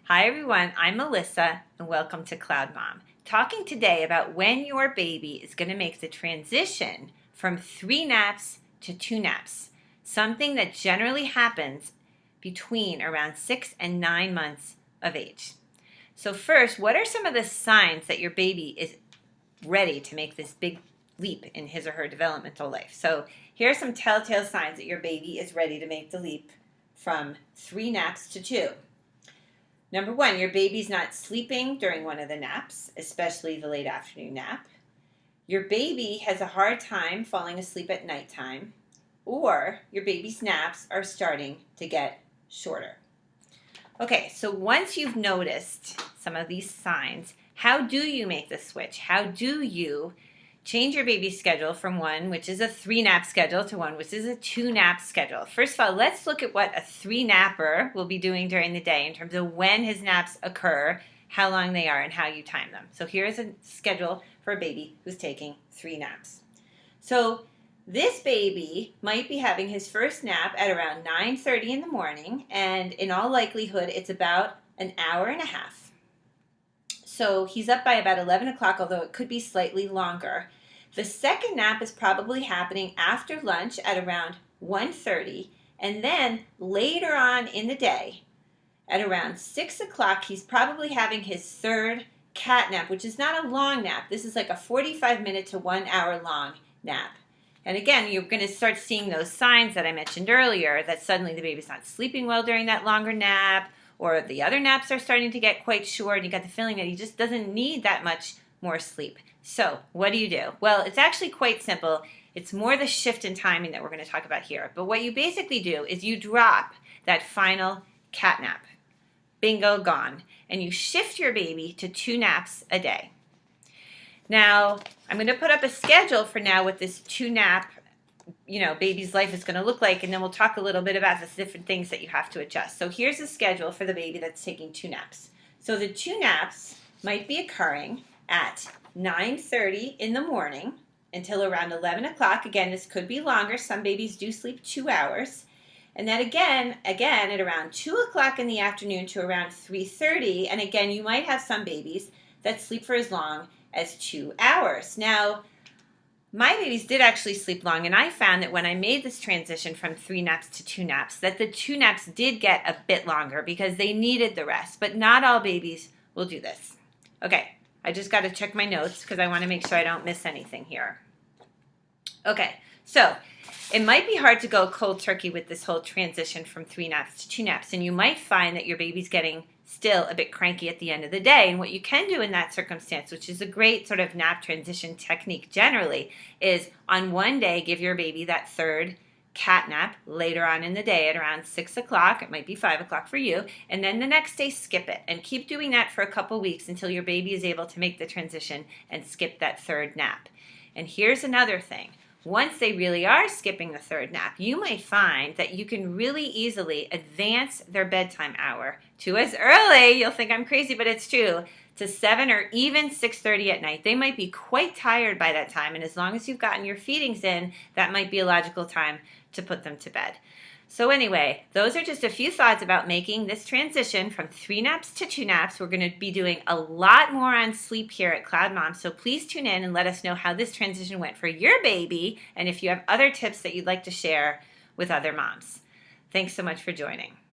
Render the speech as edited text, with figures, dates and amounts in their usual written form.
Hi everyone, I'm Melissa and welcome to CloudMom. Talking today about when your baby is going to make the transition from 3 naps to 2 naps. Something that generally happens between around 6 and 9 months of age. So first, what are some of the signs that your baby is ready to make this big leap in his or her developmental life? So here are some telltale signs that your baby is ready to make the leap from 3 naps to 2. Number 1, your baby's not sleeping during one of the naps, especially the late afternoon nap. Your baby has a hard time falling asleep at nighttime, or your baby's naps are starting to get shorter. Okay, so once you've noticed some of these signs, how do you make the switch? How do you change your baby's schedule from one, which is a 3-nap schedule, to one, which is a 2-nap schedule? First of all, let's look at what a 3-napper will be doing during the day in terms of when his naps occur, how long they are, and how you time them. So here's a schedule for a baby who's taking 3 naps. So this baby might be having his first nap at around 9:30 in the morning, and in all likelihood, it's about an hour and a half. So he's up by about 11 o'clock, although it could be slightly longer. The second nap is probably happening after lunch at around 1:30, and then later on in the day, at around 6 o'clock, he's probably having his third cat nap, which is not a long nap. This is like a 45-minute to 1 hour long nap. And again, you're going to start seeing those signs that I mentioned earlier, that suddenly the baby's not sleeping well during that longer nap, or the other naps are starting to get quite short, and you got the feeling that he just doesn't need that much more sleep. So what do you do? Well, it's actually quite simple. It's more the shift in timing that we're going to talk about here. But what you basically do is you drop that final cat nap. Bingo, gone. And you shift your baby to 2 naps a day. Now, I'm going to put up a schedule for now what this 2-nap baby's life is going to look like, and then we'll talk a little bit about the different things that you have to adjust. So here's a schedule for the baby that's taking 2 naps. So the 2 naps might be occurring at 9:30 in the morning until around 11 o'clock. Again, this could be longer. Some babies do sleep 2 hours. And then again at around 2 o'clock in the afternoon to around 3:30. And again, you might have some babies that sleep for as long as 2 hours. Now, my babies did actually sleep long, and I found that when I made this transition from 3 naps to 2 naps, that the 2 naps did get a bit longer because they needed the rest, but not all babies will do this. Okay, I just got to check my notes because I want to make sure I don't miss anything here. Okay, so it might be hard to go cold turkey with this whole transition from 3 naps to 2 naps, and you might find that your baby's getting still a bit cranky at the end of the day. And what you can do in that circumstance, which is a great sort of nap transition technique generally, is on one day give your baby that third cat nap later on in the day at around 6 o'clock. It might be 5 o'clock for you. And then the next day skip it, and keep doing that for a couple weeks until your baby is able to make the transition and skip that third nap. And here's another thing. Once they really are skipping the third nap, you might find that you can really easily advance their bedtime hour to as early, you'll think I'm crazy, but it's true, to 7 or even 6:30 at night. They might be quite tired by that time, and as long as you've gotten your feedings in, that might be a logical time to put them to bed. So anyway, those are just a few thoughts about making this transition from 3 naps to 2 naps. We're going to be doing a lot more on sleep here at CloudMom, so please tune in and let us know how this transition went for your baby, and if you have other tips that you'd like to share with other moms. Thanks so much for joining.